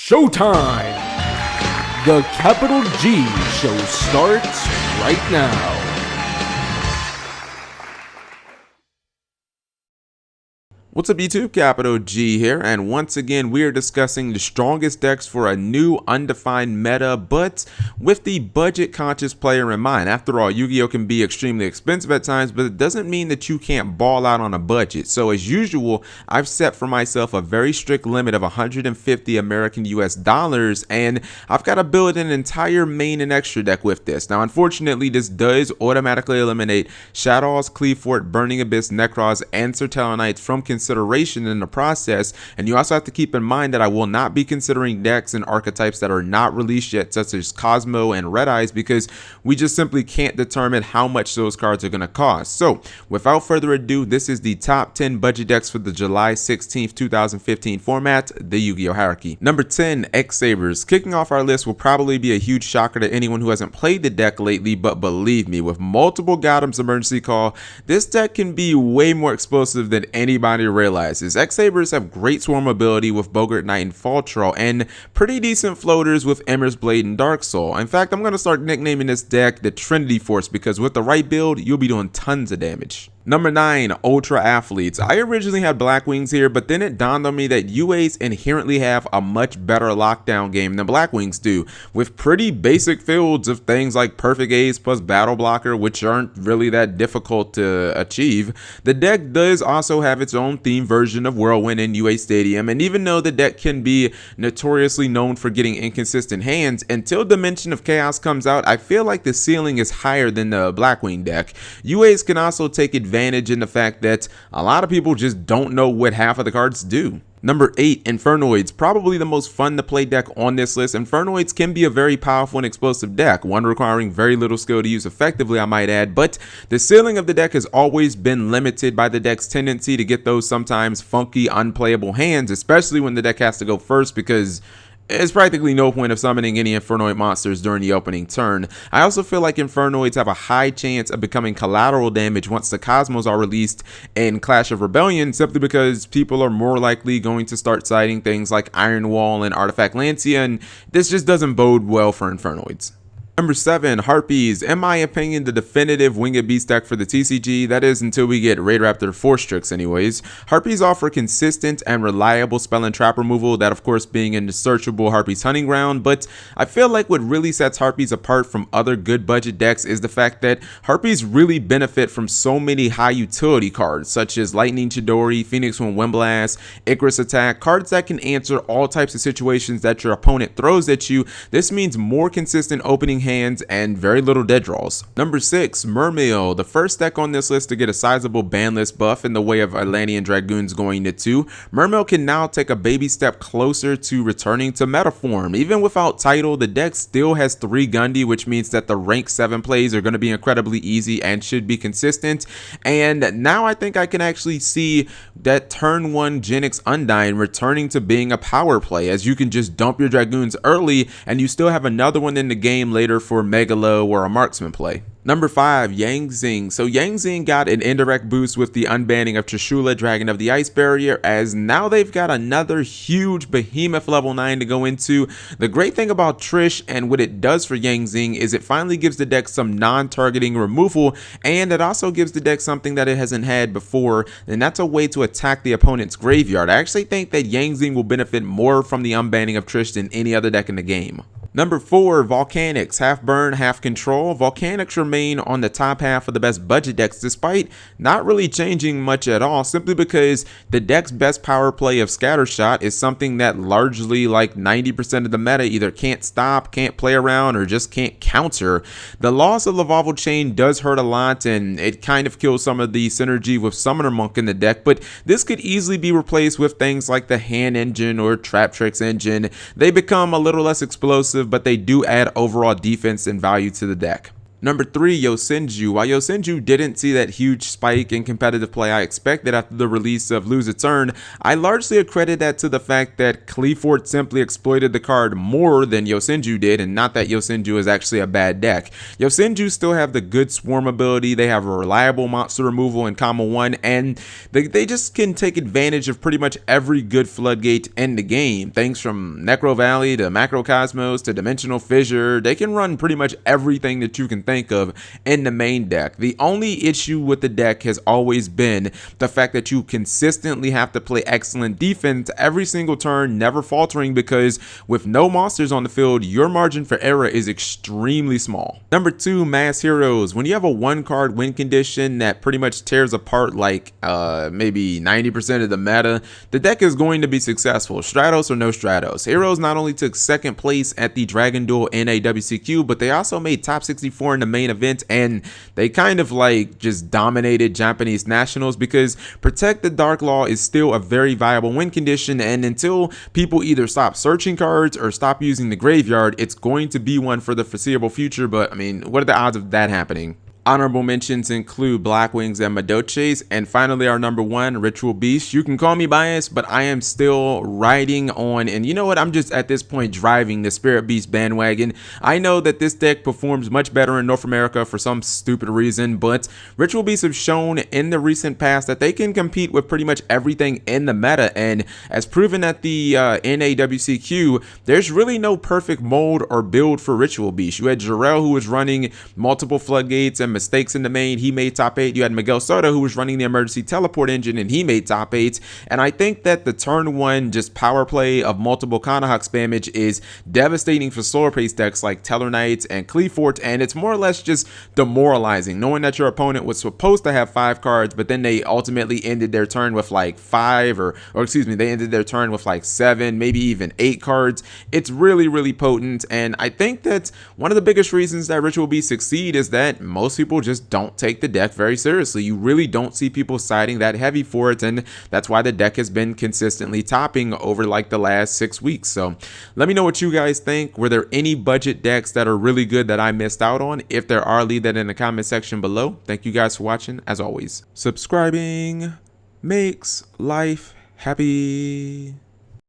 Showtime! The Capital G show starts right now. What's up YouTube, Capital G here, and once again we are discussing the strongest decks for a new undefined meta, but with the budget conscious player in mind. After all, Yu-Gi-Oh can be extremely expensive at times, but it doesn't mean that you can't ball out on a budget. So as usual, I've set for myself a very strict limit of 150 American US dollars, and I've got to build an entire main and extra deck with this. Now unfortunately, this does automatically eliminate Shadows, Cleavefort, Burning Abyss, Necros, and Sertalinites from consideration in the process, and you also have to keep in mind that I will not be considering decks and archetypes that are not released yet, such as Cosmo and Red Eyes, because we just simply can't determine how much those cards are going to cost. So without further ado, this is the top 10 budget decks for the July 16th 2015 format, the Yu-Gi-Oh hierarchy. Number 10, X-sabers. Kicking off our list will probably be a huge shocker to anyone who hasn't played the deck lately, but believe me, with multiple Gotham's emergency call, this deck can be way more explosive than anybody realizes. X-sabers have great swarm ability with Bogart Knight and Faltral, and pretty decent floaters with Emmer's Blade and Dark Soul. In fact, I'm going to start nicknaming this deck the Trinity Force, because with the right build, you'll be doing tons of damage. Number 9, Ultra Athletes. I originally had Black Wings here, but then it dawned on me that UAs inherently have a much better lockdown game than Black Wings do, with pretty basic fields of things like Perfect Ace plus Battle Blocker, which aren't really that difficult to achieve. The deck does also have its own theme version of Whirlwind in UA Stadium, and even though the deck can be notoriously known for getting inconsistent hands, until Dimension of Chaos comes out, I feel like the ceiling is higher than the Blackwing deck. UAs can also take advantage in the fact that a lot of people just don't know what half of the cards do. Number 8, Infernoids. Probably the most fun to play deck on this list. Infernoids can be a very powerful and explosive deck, one requiring very little skill to use effectively, I might add, but the ceiling of the deck has always been limited by the deck's tendency to get those sometimes funky, unplayable hands, especially when the deck has to go first, because there's practically no point of summoning any Infernoid monsters during the opening turn. I also feel like Infernoids have a high chance of becoming collateral damage once the Cosmos are released in Clash of Rebellion, simply because people are more likely going to start citing things like Iron Wall and Artifact Lancia, and this just doesn't bode well for Infernoids. Number 7, Harpies. In my opinion, the definitive Winged Beast deck for the TCG, that is until we get Raid Raptor 4 Strix anyways. Harpies offer consistent and reliable spell and trap removal, that of course being in the searchable Harpies hunting ground, but I feel like what really sets Harpies apart from other good budget decks is the fact that Harpies really benefit from so many high utility cards, such as Lightning Chidori, Phoenix Wind Blast, Icarus Attack, cards that can answer all types of situations that your opponent throws at you. This means more consistent opening hands and very little dead draws. Number 6, Mermail, the first deck on this list to get a sizable ban list buff in the way of Atlantean Dragoons going to 2. Mermail can now take a baby step closer to returning to meta form. Even without title, the deck still has 3 Gundy, which means that the rank 7 plays are going to be incredibly easy and should be consistent. And now I think I can actually see that turn 1 Genix Undyne returning to being a power play, as you can just dump your Dragoons early and you still have another one in the game later for Megalo or a marksman play. Number 5, Yang Zing. So Yang Zing got an indirect boost with the unbanning of Trishula, Dragon of the Ice Barrier, as now they've got another huge behemoth level 9 to go into. The great thing about Trish and what it does for Yang Zing is it finally gives the deck some non-targeting removal, and it also gives the deck something that it hasn't had before, and that's a way to attack the opponent's graveyard. I actually think that Yang Zing will benefit more from the unbanning of Trish than any other deck in the game. Number 4, Volcanics. Half burn, half control. Volcanics remain on the top half of the best budget decks, despite not really changing much at all, simply because the deck's best power play of Scattershot is something that largely like 90% of the meta either can't stop, can't play around, or just can't counter. The loss of Lavalval Chain does hurt a lot, and it kind of kills some of the synergy with Summoner Monk in the deck, but this could easily be replaced with things like the Hand Engine or Trap Tricks Engine. They become a little less explosive, but they do add overall defense and value to the deck. Number 3, Yosenju. While Yosenju didn't see that huge spike in competitive play I expected after the release of Lose Its Urn, I largely accredit that to the fact that Qliphort simply exploited the card more than Yosenju did, and not that Yosenju is actually a bad deck. Yosenju still have the good swarm ability, they have a reliable monster removal in Comma 1, and they just can take advantage of pretty much every good floodgate in the game. Things from Necro Valley to Macrocosmos to Dimensional Fissure, they can run pretty much everything that you can think of in the main deck. The only issue with the deck has always been the fact that you consistently have to play excellent defense every single turn, never faltering, because with no monsters on the field, your margin for error is extremely small. Number 2, Mass Heroes. When you have a 1-card win condition that pretty much tears apart like maybe 90% of the meta, the deck is going to be successful, Stratos or no Stratos. Heroes not only took 2nd place at the Dragon Duel NAWCQ, but they also made top 64 in the main event, and they kind of like just dominated Japanese nationals, because Protect the Dark Law is still a very viable win condition, and until people either stop searching cards or stop using the graveyard, it's going to be one for the foreseeable future. But I mean, what are the odds of that happening? Honorable mentions include Blackwings and Madoches, and finally our number 1, Ritual Beast. You can call me biased, but I am still riding on, and you know what, I'm just at this point driving the Spirit Beast bandwagon. I know that this deck performs much better in North America for some stupid reason, but Ritual Beasts have shown in the recent past that they can compete with pretty much everything in the meta, and as proven at the NAWCQ, there's really no perfect mold or build for Ritual Beast. You had Jarrell, who was running multiple floodgates and mistakes in the main, he made top 8. You had Miguel Soto, who was running the emergency teleport engine, and he made top 8. And I think that the turn 1 just power play of multiple Kanahawk spammage is devastating for slower pace decks like Teller Knights and Qliphort, and it's more or less just demoralizing knowing that your opponent was supposed to have 5 cards, but then they ultimately ended their turn with like 5 or excuse me, they ended their turn with like 7, maybe even 8 cards. It's really potent, and I think that one of the biggest reasons that Ritual Beasts succeed is that most people just don't take the deck very seriously. You really don't see people siding that heavy for it, and that's why the deck has been consistently topping over like the last 6 weeks. So let me know what you guys think. Were there any budget decks that are really good that I missed out on? If there are, leave that in the comment section below. Thank you guys for watching. As always, subscribing makes life happy.